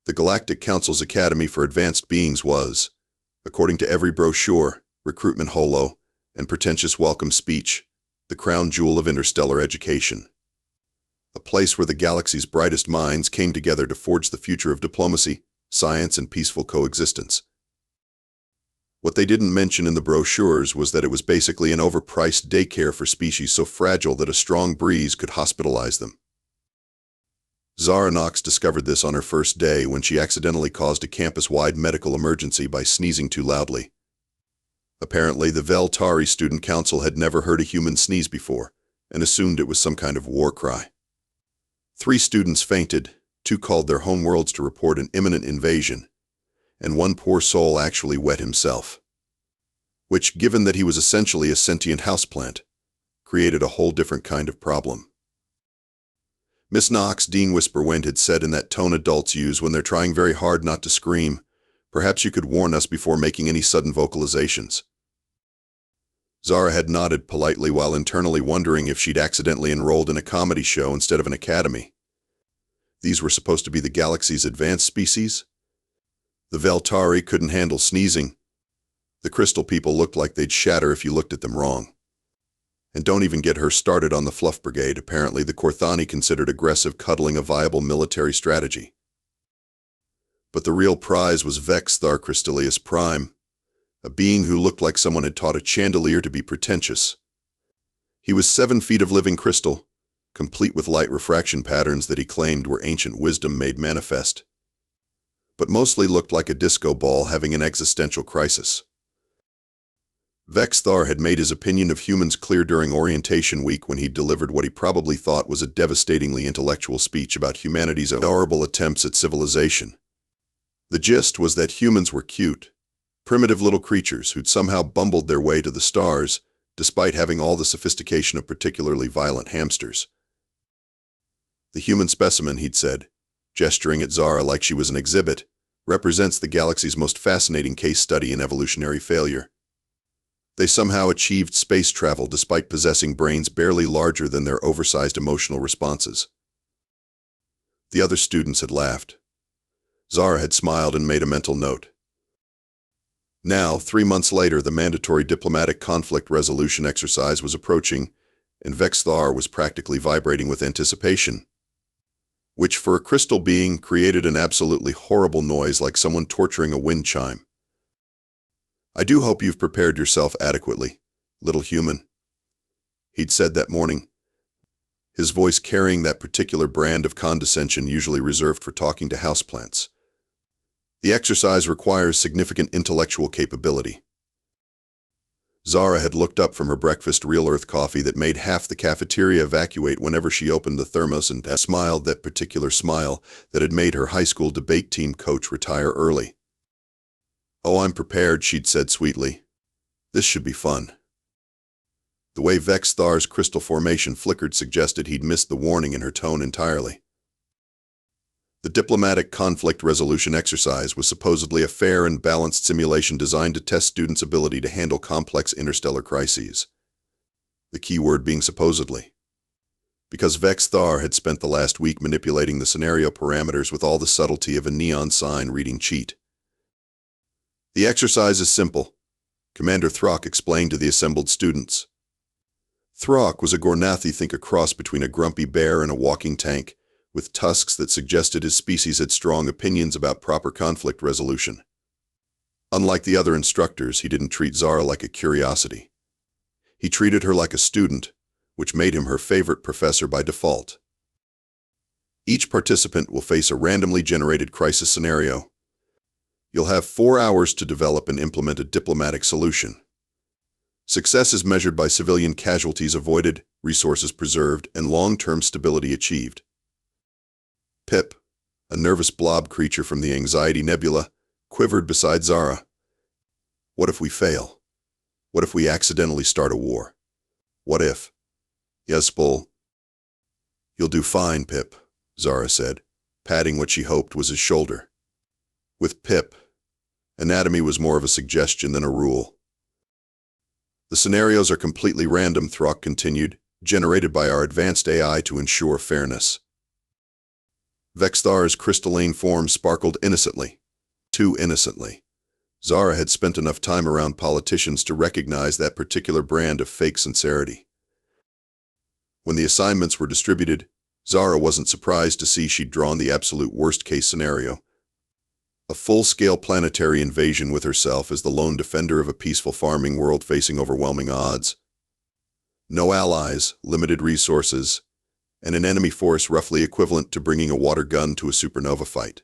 The Galactic Council's Academy for Advanced Beings was, according to every brochure, recruitment holo, and pretentious welcome speech, the crown jewel of interstellar education. A place where the galaxy's brightest minds came together to forge the future of diplomacy, science, and peaceful coexistence. What they didn't mention in the brochures was that it was basically an overpriced daycare for species so fragile that a strong breeze could hospitalize them. Zara Knox discovered this on her first day when she accidentally caused a campus-wide medical emergency by sneezing too loudly. Apparently, the Vex'thar Student Council had never heard a human sneeze before, and assumed it was some kind of war cry. 3 students fainted, 2 called their homeworlds to report an imminent invasion, and 1 poor soul actually wet himself. Which, given that he was essentially a sentient houseplant, created a whole different kind of problem. Miss Knox, Dean Whisperwind had said in that tone adults use when they're trying very hard not to scream, "Perhaps you could warn us before making any sudden vocalizations." Zara had nodded politely while internally wondering if she'd accidentally enrolled in a comedy show instead of an academy. These were supposed to be the galaxy's advanced species? The Vex'thar couldn't handle sneezing. The crystal people looked like they'd shatter if you looked at them wrong. And don't even get her started on the Fluff Brigade. Apparently, the Korthani considered aggressive cuddling a viable military strategy. But the real prize was Vex'thar Crystallius Prime, a being who looked like someone had taught a chandelier to be pretentious. He was 7 feet of living crystal, complete with light refraction patterns that he claimed were ancient wisdom made manifest, but mostly looked like a disco ball having an existential crisis. Vex'thar had made his opinion of humans clear during orientation week when he delivered what he probably thought was a devastatingly intellectual speech about humanity's adorable attempts at civilization. The gist was that humans were cute, primitive little creatures who'd somehow bumbled their way to the stars, despite having all the sophistication of particularly violent hamsters. The human specimen, he'd said, gesturing at Zara like she was an exhibit, represents the galaxy's most fascinating case study in evolutionary failure. They somehow achieved space travel despite possessing brains barely larger than their oversized emotional responses. The other students had laughed. Zara had smiled and made a mental note. Now, 3 months later, the mandatory diplomatic conflict resolution exercise was approaching, and Vex'thar was practically vibrating with anticipation, which for a crystal being created an absolutely horrible noise like someone torturing a wind chime. "I do hope you've prepared yourself adequately, little human," he'd said that morning, his voice carrying that particular brand of condescension usually reserved for talking to houseplants. "The exercise requires significant intellectual capability." Zara had looked up from her breakfast real earth coffee that made half the cafeteria evacuate whenever she opened the thermos and smiled that particular smile that had made her high school debate team coach retire early. "Oh, I'm prepared," she'd said sweetly. "This should be fun." The way Vex'thar's crystal formation flickered suggested he'd missed the warning in her tone entirely. The diplomatic conflict resolution exercise was supposedly a fair and balanced simulation designed to test students' ability to handle complex interstellar crises. The key word being supposedly, because Vex'thar had spent the last week manipulating the scenario parameters with all the subtlety of a neon sign reading cheat. "The exercise is simple," Commander Throck explained to the assembled students. Throck was a Gornathi, think a cross between a grumpy bear and a walking tank, with tusks that suggested his species had strong opinions about proper conflict resolution. Unlike the other instructors, he didn't treat Zara like a curiosity. He treated her like a student, which made him her favorite professor by default. Each participant will face a randomly generated crisis scenario. You'll have 4 hours to develop and implement a diplomatic solution. Success is measured by civilian casualties avoided, resources preserved, and long-term stability achieved. Pip, a nervous blob creature from the Anxiety Nebula, quivered beside Zara. "What if we fail? What if we accidentally start a war? What if?" "Yes, Bull." "You'll do fine, Pip," Zara said, patting what she hoped was his shoulder. With Pip, anatomy was more of a suggestion than a rule. "The scenarios are completely random," Throck continued, "generated by our advanced AI to ensure fairness." Vex'thar's crystalline form sparkled innocently. Too innocently. Zara had spent enough time around politicians to recognize that particular brand of fake sincerity. When the assignments were distributed, Zara wasn't surprised to see she'd drawn the absolute worst-case scenario. A full-scale planetary invasion with herself as the lone defender of a peaceful farming world facing overwhelming odds. No allies, limited resources, and an enemy force roughly equivalent to bringing a water gun to a supernova fight.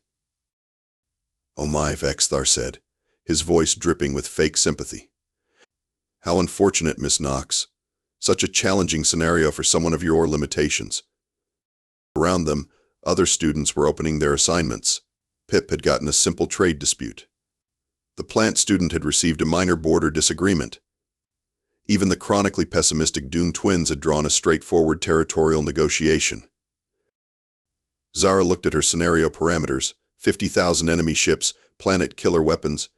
"Oh my," Vex'thar said, his voice dripping with fake sympathy. "How unfortunate, Miss Knox. Such a challenging scenario for someone of your limitations." Around them, other students were opening their assignments. Pip had gotten a simple trade dispute. The plant student had received a minor border disagreement. Even the chronically pessimistic Dune twins had drawn a straightforward territorial negotiation. Zara looked at her scenario parameters: 50,000 enemy ships, planet killer weapons,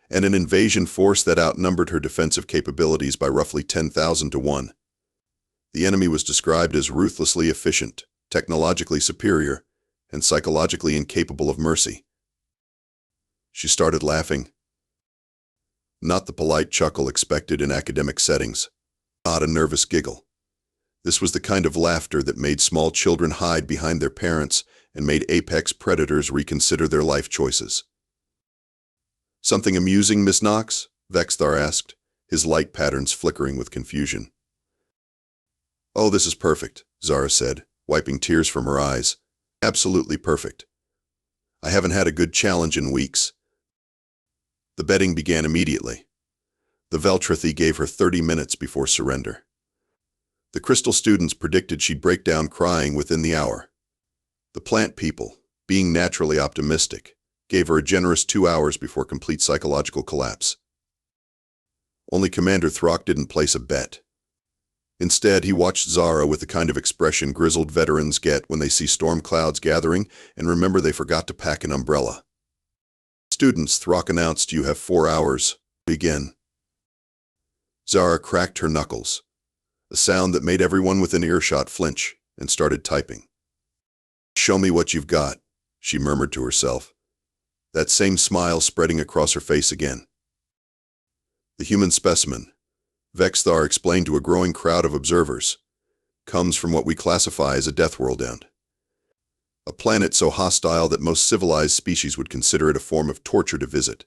and an invasion force that outnumbered her defensive capabilities by roughly 10,000 to 1. The enemy was described as ruthlessly efficient, technologically superior, and psychologically incapable of mercy. She started laughing. Not the polite chuckle expected in academic settings. Not a nervous giggle. This was the kind of laughter that made small children hide behind their parents and made apex predators reconsider their life choices. "Something amusing, Miss Knox?" Vex'thar asked, his light patterns flickering with confusion. "Oh, this is perfect," Zara said, wiping tears from her eyes. "Absolutely perfect. I haven't had a good challenge in weeks." The betting began immediately. The Veltrathi gave her 30 minutes before surrender. The crystal students predicted she'd break down crying within the hour. The plant people, being naturally optimistic, gave her a generous 2 hours before complete psychological collapse. Only Commander Throck didn't place a bet. Instead, he watched Zara with the kind of expression grizzled veterans get when they see storm clouds gathering and remember they forgot to pack an umbrella. "Students," Throck announced, "you have 4 hours. Begin." Zara cracked her knuckles, a sound that made everyone within earshot flinch, and started typing. "Show me what you've got," she murmured to herself, that same smile spreading across her face again. "The human specimen," Vex'thar explained to a growing crowd of observers, "comes from what we classify as a Deathworld end. A planet so hostile that most civilized species would consider it a form of torture to visit,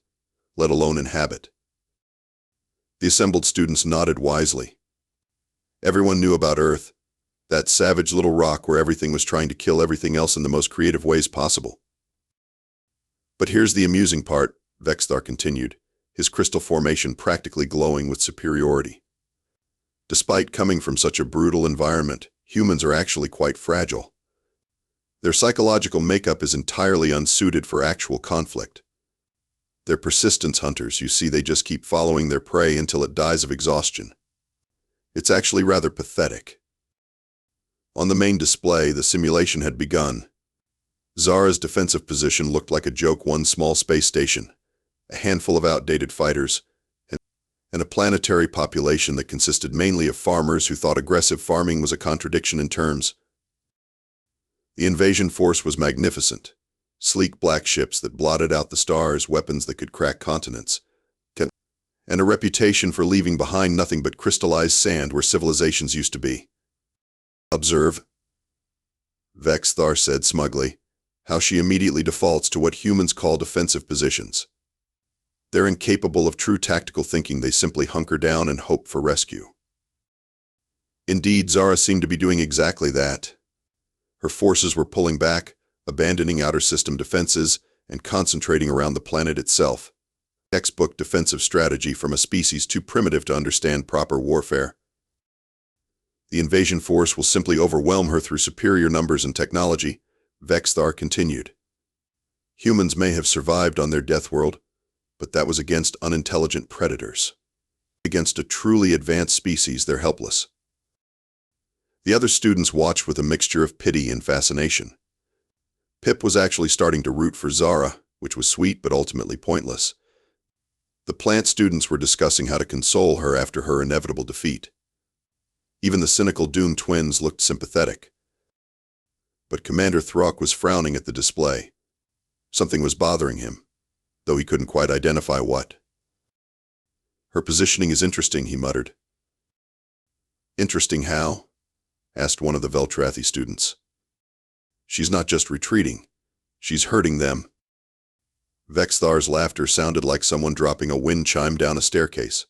let alone inhabit." The assembled students nodded wisely. Everyone knew about Earth, that savage little rock where everything was trying to kill everything else in the most creative ways possible. "But here's the amusing part," Vex'thar continued, his crystal formation practically glowing with superiority. "Despite coming from such a brutal environment, humans are actually quite fragile. Their psychological makeup is entirely unsuited for actual conflict. They're persistence hunters, you see, they just keep following their prey until it dies of exhaustion. It's actually rather pathetic." On the main display, the simulation had begun. Zara's defensive position looked like a joke: one small space station, a handful of outdated fighters, and a planetary population that consisted mainly of farmers who thought aggressive farming was a contradiction in terms. The invasion force was magnificent. Sleek black ships that blotted out the stars, weapons that could crack continents, and a reputation for leaving behind nothing but crystallized sand where civilizations used to be. "Observe," Vex'thar said smugly, how she immediately defaults to what humans call defensive positions. They're incapable of true tactical thinking, they simply hunker down and hope for rescue. Indeed, Zara seemed to be doing exactly that. Her forces were pulling back, abandoning outer system defenses, and concentrating around the planet itself. Textbook defensive strategy from a species too primitive to understand proper warfare. "The invasion force will simply overwhelm her through superior numbers and technology," Vex'thar continued. "Humans may have survived on their Deathworld, but that was against unintelligent predators. Against a truly advanced species, they're helpless." The other students watched with a mixture of pity and fascination. Pip was actually starting to root for Zara, which was sweet but ultimately pointless. The plant students were discussing how to console her after her inevitable defeat. Even the cynical Dune twins looked sympathetic. But Commander Throck was frowning at the display. Something was bothering him, though he couldn't quite identify what. "Her positioning is interesting," he muttered. "Interesting how?" asked one of the Veltrathi students. "She's not just retreating. She's hurting them." Vex'thar's laughter sounded like someone dropping a wind chime down a staircase.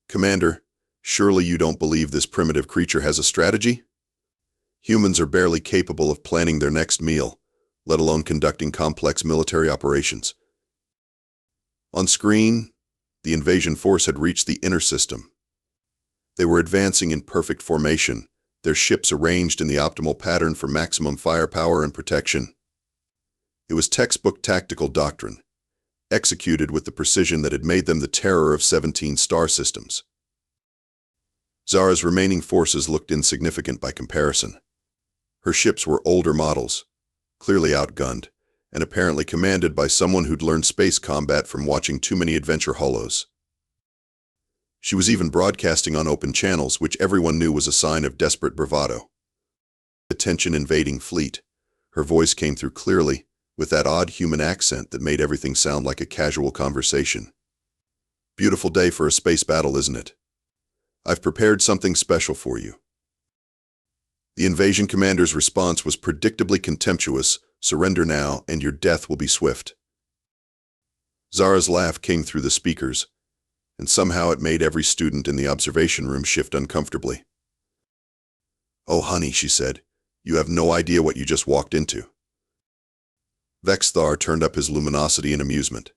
"Commander, surely you don't believe this primitive creature has a strategy? Humans are barely capable of planning their next meal, let alone conducting complex military operations." On screen, the invasion force had reached the inner system. They were advancing in perfect formation, their ships arranged in the optimal pattern for maximum firepower and protection. It was textbook tactical doctrine, executed with the precision that had made them the terror of 17 star systems. Zara's remaining forces looked insignificant by comparison. Her ships were older models, clearly outgunned, and apparently commanded by someone who'd learned space combat from watching too many adventure holos. She was even broadcasting on open channels, which everyone knew was a sign of desperate bravado. "Attention invading fleet." Her voice came through clearly, with that odd human accent that made everything sound like a casual conversation. "Beautiful day for a space battle, isn't it? I've prepared something special for you." The invasion commander's response was predictably contemptuous: "Surrender now, and your death will be swift." Zara's laugh came through the speakers, and somehow it made every student in the observation room shift uncomfortably. "Oh, honey," she said, "you have no idea what you just walked into." Vex'thar turned up his luminosity in amusement.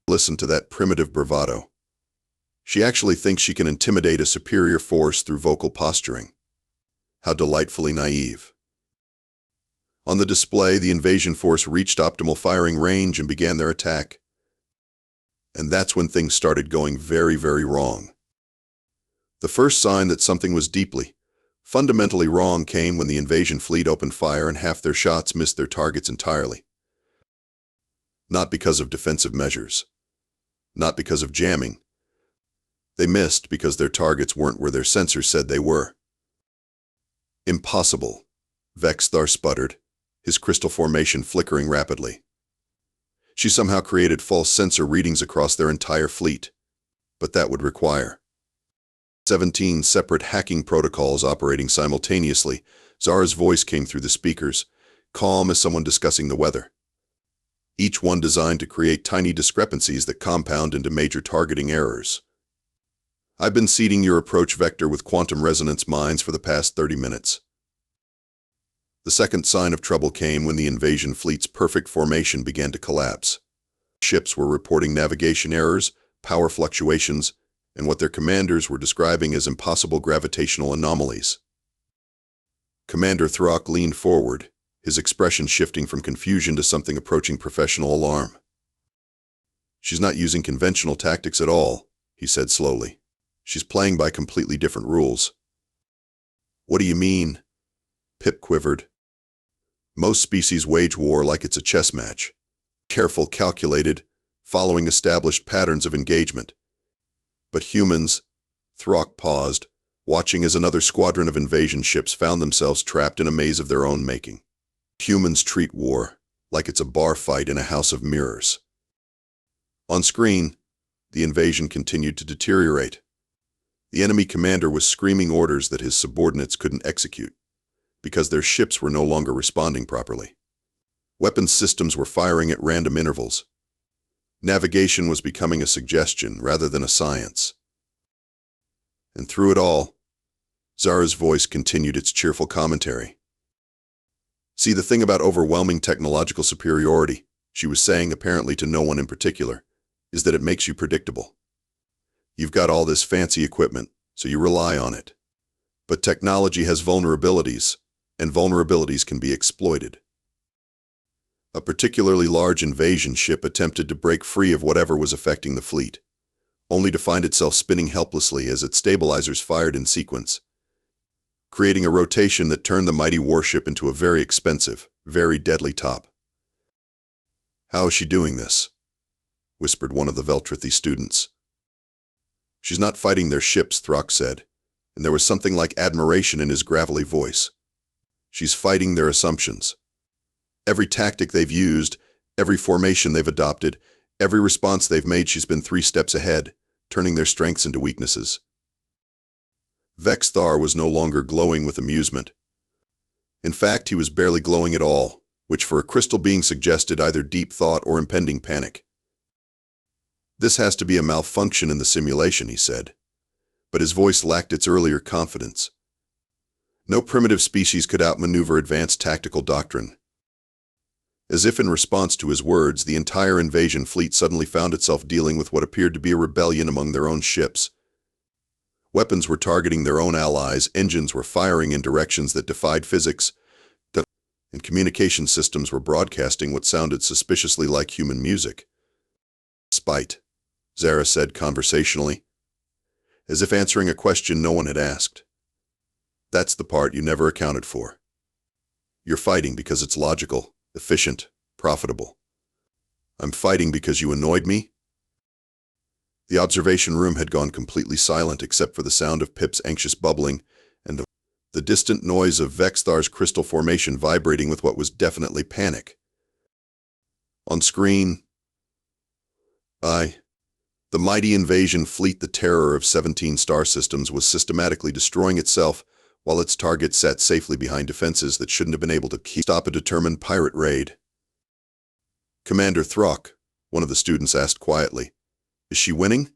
"Listen to that primitive bravado. She actually thinks she can intimidate a superior force through vocal posturing. How delightfully naive." On the display, the invasion force reached optimal firing range and began their attack. And that's when things started going very, very wrong. The first sign that something was deeply, fundamentally wrong came when the invasion fleet opened fire and half their shots missed their targets entirely. Not because of defensive measures. Not because of jamming. They missed because their targets weren't where their sensors said they were. "Impossible," Vex'thar sputtered, his crystal formation flickering rapidly. "She somehow created false sensor readings across their entire fleet. But that would require 17 separate hacking protocols operating simultaneously." Zara's voice came through the speakers, calm as someone discussing the weather. "Each one designed to create tiny discrepancies that compound into major targeting errors. I've been seeding your approach vector with quantum resonance mines for the past 30 minutes. The second sign of trouble came when the invasion fleet's perfect formation began to collapse. Ships were reporting navigation errors, power fluctuations, and what their commanders were describing as impossible gravitational anomalies. Commander Throck leaned forward, his expression shifting from confusion to something approaching professional alarm. "She's not using conventional tactics at all," he said slowly. "She's playing by completely different rules." "What do you mean?" Pip quivered. "Most species wage war like it's a chess match. Careful, calculated, following established patterns of engagement. But humans," Throck paused, watching as another squadron of invasion ships found themselves trapped in a maze of their own making. "Humans treat war like it's a bar fight in a house of mirrors." On screen, the invasion continued to deteriorate. The enemy commander was screaming orders that his subordinates couldn't execute, because their ships were no longer responding properly. Weapons systems were firing at random intervals. Navigation was becoming a suggestion rather than a science. And through it all, Zara's voice continued its cheerful commentary. "See, the thing about overwhelming technological superiority," she was saying apparently to no one in particular, "is that it makes you predictable. You've got all this fancy equipment, so you rely on it. But technology has vulnerabilities, and vulnerabilities can be exploited." A particularly large invasion ship attempted to break free of whatever was affecting the fleet, only to find itself spinning helplessly as its stabilizers fired in sequence, creating a rotation that turned the mighty warship into a very expensive, very deadly top. "How is she doing this?" whispered one of the Veltrathi students. "She's not fighting their ships," Throck said, and there was something like admiration in his gravelly voice. She's fighting their assumptions. Every tactic they've used, every formation they've adopted, every response they've made, she's been 3 steps ahead, turning their strengths into weaknesses. Vex'thar was no longer glowing with amusement. In fact, he was barely glowing at all, which for a crystal being suggested either deep thought or impending panic. "This has to be a malfunction in the simulation," he said. But his voice lacked its earlier confidence. No primitive species could outmaneuver advanced tactical doctrine. As if in response to his words, the entire invasion fleet suddenly found itself dealing with what appeared to be a rebellion among their own ships. Weapons were targeting their own allies, engines were firing in directions that defied physics, and communication systems were broadcasting what sounded suspiciously like human music. "Spite," Zara said conversationally, as if answering a question no one had asked. "That's the part you never accounted for. You're fighting because it's logical, efficient, profitable. I'm fighting because you annoyed me?" The observation room had gone completely silent except for the sound of Pip's anxious bubbling and the distant noise of Vex'thar's crystal formation vibrating with what was definitely panic. On screen, the mighty invasion fleet, the terror of 17 star systems, was systematically destroying itself while its target sat safely behind defenses that shouldn't have been able to stop a determined pirate raid. "Commander Throck," one of the students asked quietly, "is she winning?"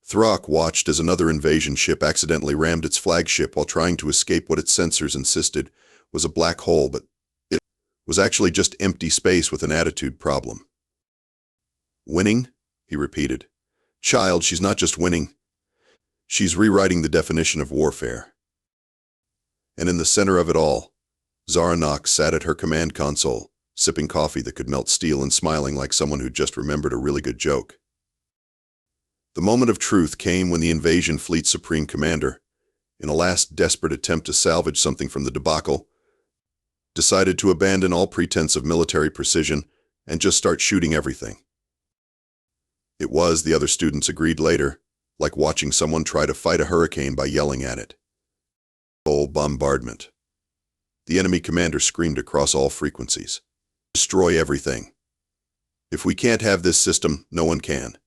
Throck watched as another invasion ship accidentally rammed its flagship while trying to escape what its sensors insisted was a black hole, but it was actually just empty space with an attitude problem. "Winning?" he repeated. "Child, she's not just winning. She's rewriting the definition of warfare." And in the center of it all, Zara Knox sat at her command console, sipping coffee that could melt steel and smiling like someone who'd just remembered a really good joke. The moment of truth came when the invasion fleet's supreme commander, in a last desperate attempt to salvage something from the debacle, decided to abandon all pretense of military precision and just start shooting everything. It was, the other students agreed later, like watching someone try to fight a hurricane by yelling at it. Full bombardment. The enemy commander screamed across all frequencies. "Destroy everything. If we can't have this system, no one can."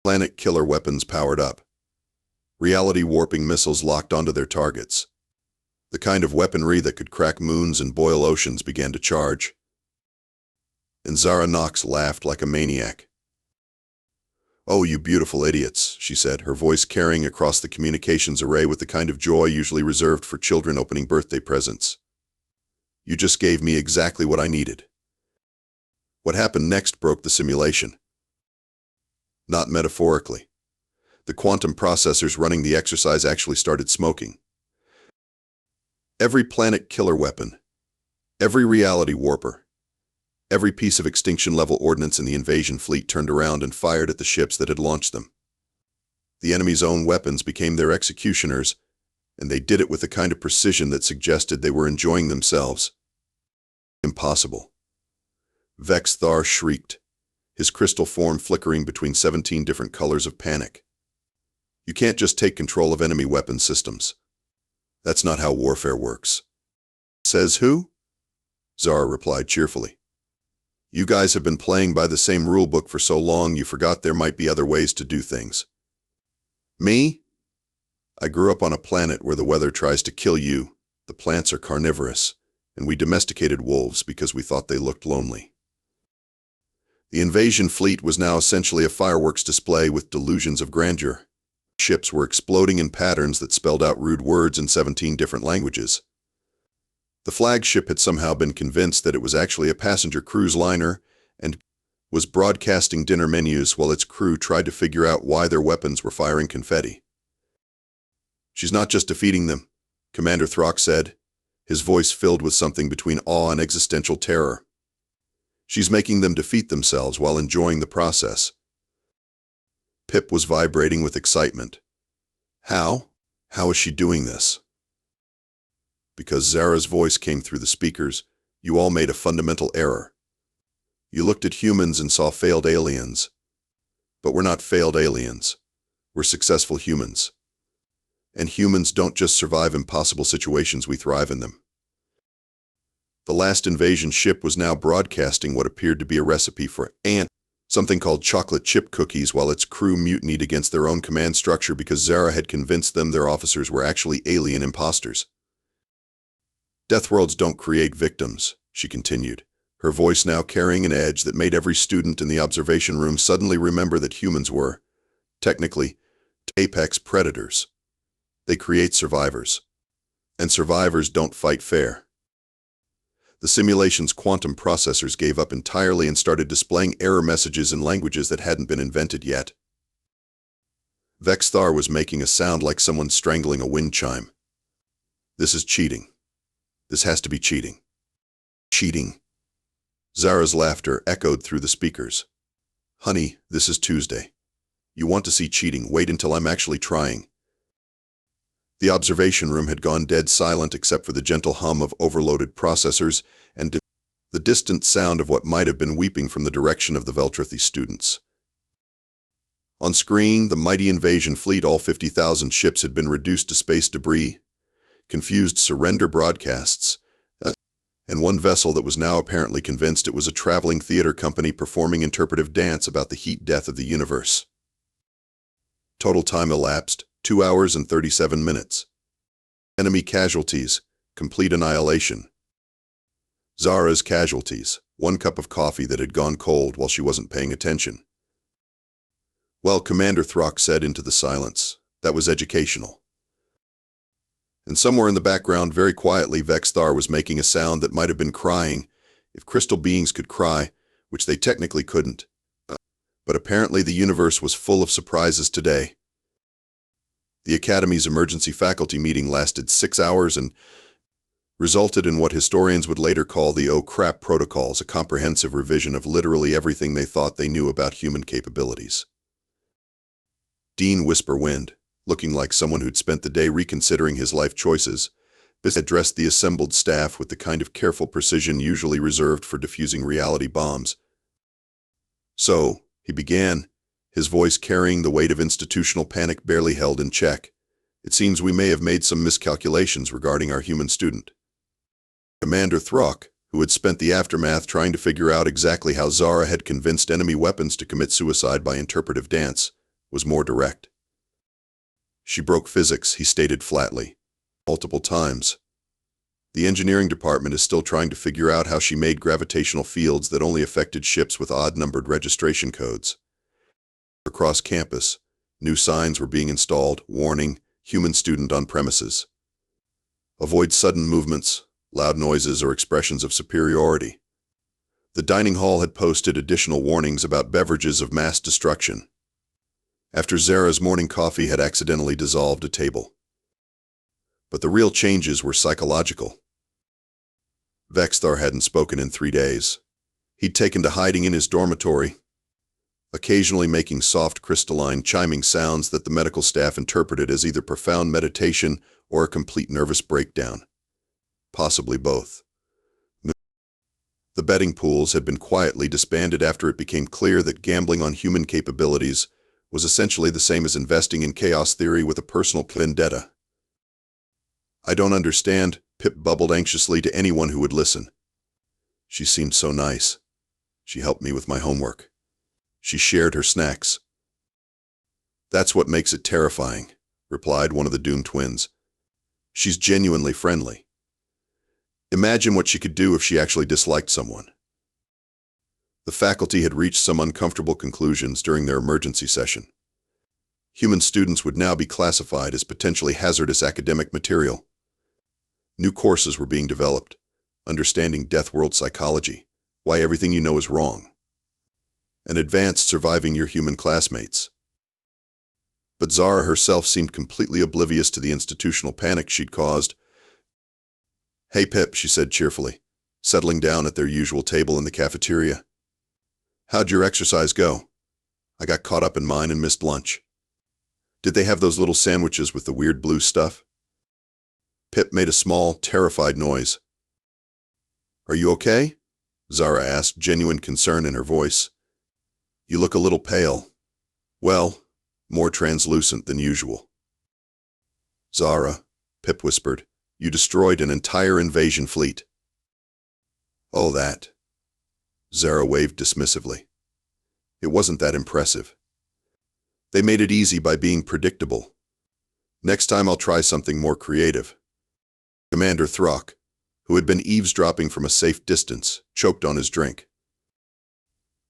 Planet killer weapons powered up. Reality warping missiles locked onto their targets. The kind of weaponry that could crack moons and boil oceans began to charge. And Zara Knox laughed like a maniac. "Oh, you beautiful idiots," she said, her voice carrying across the communications array with the kind of joy usually reserved for children opening birthday presents. "You just gave me exactly what I needed." What happened next broke the simulation. Not metaphorically. The quantum processors running the exercise actually started smoking. Every planet killer weapon, every reality warper, every piece of extinction-level ordnance in the invasion fleet turned around and fired at the ships that had launched them. The enemy's own weapons became their executioners, and they did it with a kind of precision that suggested they were enjoying themselves. Impossible. Vex'thar shrieked, his crystal form flickering between 17 different colors of panic. "You can't just take control of enemy weapon systems. That's not how warfare works." "Says who?" Zara replied cheerfully. "You guys have been playing by the same rulebook for so long you forgot there might be other ways to do things." "Me? I grew up on a planet where the weather tries to kill you, the plants are carnivorous, and we domesticated wolves because we thought they looked lonely." The invasion fleet was now essentially a fireworks display with delusions of grandeur. Ships were exploding in patterns that spelled out rude words in 17 different languages. The flagship had somehow been convinced that it was actually a passenger cruise liner and was broadcasting dinner menus while its crew tried to figure out why their weapons were firing confetti. "She's not just defeating them," Commander Throck said, his voice filled with something between awe and existential terror. "She's making them defeat themselves while enjoying the process." Pip was vibrating with excitement. "How? How is she doing this?" "Because," Zara's voice came through the speakers, "you all made a fundamental error. You looked at humans and saw failed aliens. But we're not failed aliens. We're successful humans. And humans don't just survive impossible situations, we thrive in them. The last invasion ship was now broadcasting what appeared to be a recipe for something called chocolate chip cookies, while its crew mutinied against their own command structure because Zara had convinced them their officers were actually alien imposters. Deathworlds don't create victims, she continued, her voice now carrying an edge that made every student in the observation room suddenly remember that humans were, technically, apex predators. They create survivors. And survivors don't fight fair. The simulation's quantum processors gave up entirely and started displaying error messages in languages that hadn't been invented yet. Vex'thar was making a sound like someone strangling a wind chime. This is cheating. This has to be cheating. Cheating. Zara's laughter echoed through the speakers. Honey, this is Tuesday. You want to see cheating? Wait until I'm actually trying. The observation room had gone dead silent except for the gentle hum of overloaded processors and the distant sound of what might have been weeping from the direction of the Vex'thar students. On screen, the mighty invasion fleet, all 50,000 ships, had been reduced to space debris, confused surrender broadcasts, and one vessel that was now apparently convinced it was a traveling theater company performing interpretive dance about the heat death of the universe. Total time elapsed, 2 hours and 37 minutes. Enemy casualties, complete annihilation. Zara's casualties, 1 cup of coffee that had gone cold while she wasn't paying attention. Well, Commander Throck said into the silence, that was educational. And somewhere in the background, very quietly, Vex'thar was making a sound that might have been crying, if crystal beings could cry, which they technically couldn't. But apparently the universe was full of surprises today. The Academy's emergency faculty meeting lasted 6 hours and resulted in what historians would later call the "oh crap" protocols, a comprehensive revision of literally everything they thought they knew about human capabilities. Dean Whisperwind, looking like someone who'd spent the day reconsidering his life choices, addressed the assembled staff with the kind of careful precision usually reserved for defusing reality bombs. So, he began, his voice carrying the weight of institutional panic barely held in check. It seems we may have made some miscalculations regarding our human student. Commander Throck, who had spent the aftermath trying to figure out exactly how Zara had convinced enemy weapons to commit suicide by interpretive dance, was more direct. She broke physics, he stated flatly, multiple times. The engineering department is still trying to figure out how she made gravitational fields that only affected ships with odd-numbered registration codes. Across campus, new signs were being installed, warning, human student on premises. Avoid sudden movements, loud noises, or expressions of superiority. The dining hall had posted additional warnings about beverages of mass destruction. After Zara's morning coffee had accidentally dissolved a table. But the real changes were psychological. Vex'thar hadn't spoken in 3 days. He'd taken to hiding in his dormitory, occasionally making soft, crystalline, chiming sounds that the medical staff interpreted as either profound meditation or a complete nervous breakdown. Possibly both. The betting pools had been quietly disbanded after it became clear that gambling on human capabilities was essentially the same as investing in chaos theory with a personal vendetta. I don't understand, Pip bubbled anxiously to anyone who would listen. She seemed so nice. She helped me with my homework. She shared her snacks. That's what makes it terrifying, replied one of the Doom twins. She's genuinely friendly. Imagine what she could do if she actually disliked someone. The faculty had reached some uncomfortable conclusions during their emergency session. Human students would now be classified as potentially hazardous academic material. New courses were being developed, understanding Deathworld psychology, why everything you know is wrong, and advanced surviving your human classmates. But Zara herself seemed completely oblivious to the institutional panic she'd caused. Hey Pip, she said cheerfully, settling down at their usual table in the cafeteria. How'd your exercise go? I got caught up in mine and missed lunch. Did they have those little sandwiches with the weird blue stuff? Pip made a small, terrified noise. Are you okay? Zara asked, genuine concern in her voice. You look a little pale. Well, more translucent than usual. Zara, Pip whispered, you destroyed an entire invasion fleet. Oh, that. Zara waved dismissively. It wasn't that impressive. They made it easy by being predictable. Next time I'll try something more creative. Commander Throck, who had been eavesdropping from a safe distance, choked on his drink.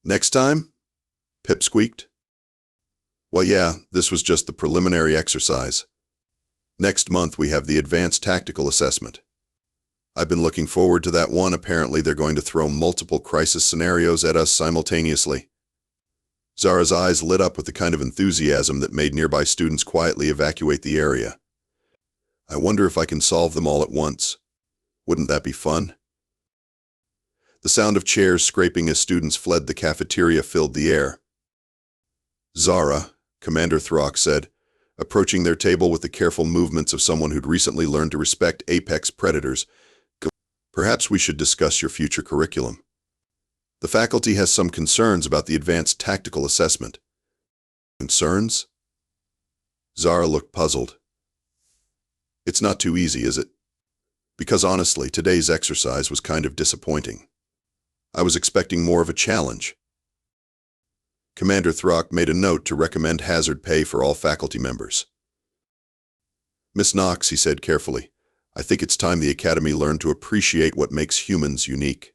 Next time? Pip squeaked. Well, yeah, this was just the preliminary exercise. Next month we have the advanced tactical assessment. I've been looking forward to that one. Apparently they're going to throw multiple crisis scenarios at us simultaneously. Zara's eyes lit up with the kind of enthusiasm that made nearby students quietly evacuate the area. I wonder if I can solve them all at once. Wouldn't that be fun? The sound of chairs scraping as students fled the cafeteria filled the air. Zara, Commander Throck said, approaching their table with the careful movements of someone who'd recently learned to respect apex predators, perhaps we should discuss your future curriculum. The faculty has some concerns about the advanced tactical assessment. Concerns? Zara looked puzzled. It's not too easy, is it? Because honestly, today's exercise was kind of disappointing. I was expecting more of a challenge. Commander Throck made a note to recommend hazard pay for all faculty members. Miss Knox, he said carefully, I think it's time the Academy learned to appreciate what makes humans unique.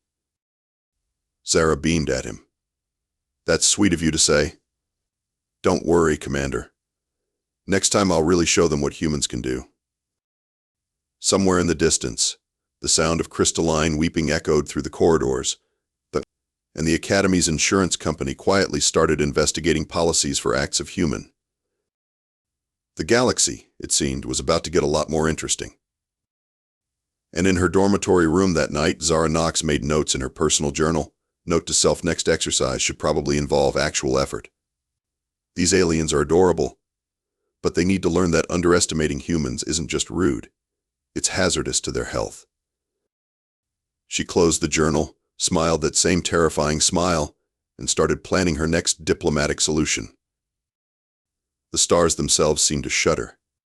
Zara beamed at him. That's sweet of you to say. Don't worry, Commander. Next time I'll really show them what humans can do. Somewhere in the distance, the sound of crystalline weeping echoed through the corridors, and the Academy's insurance company quietly started investigating policies for acts of human. The galaxy, it seemed, was about to get a lot more interesting. And in her dormitory room that night, Zara Knox made notes in her personal journal. Note to self: next exercise should probably involve actual effort. These aliens are adorable, but they need to learn that underestimating humans isn't just rude, it's hazardous to their health. She closed the journal, smiled that same terrifying smile, and started planning her next diplomatic solution. The stars themselves seemed to shudder.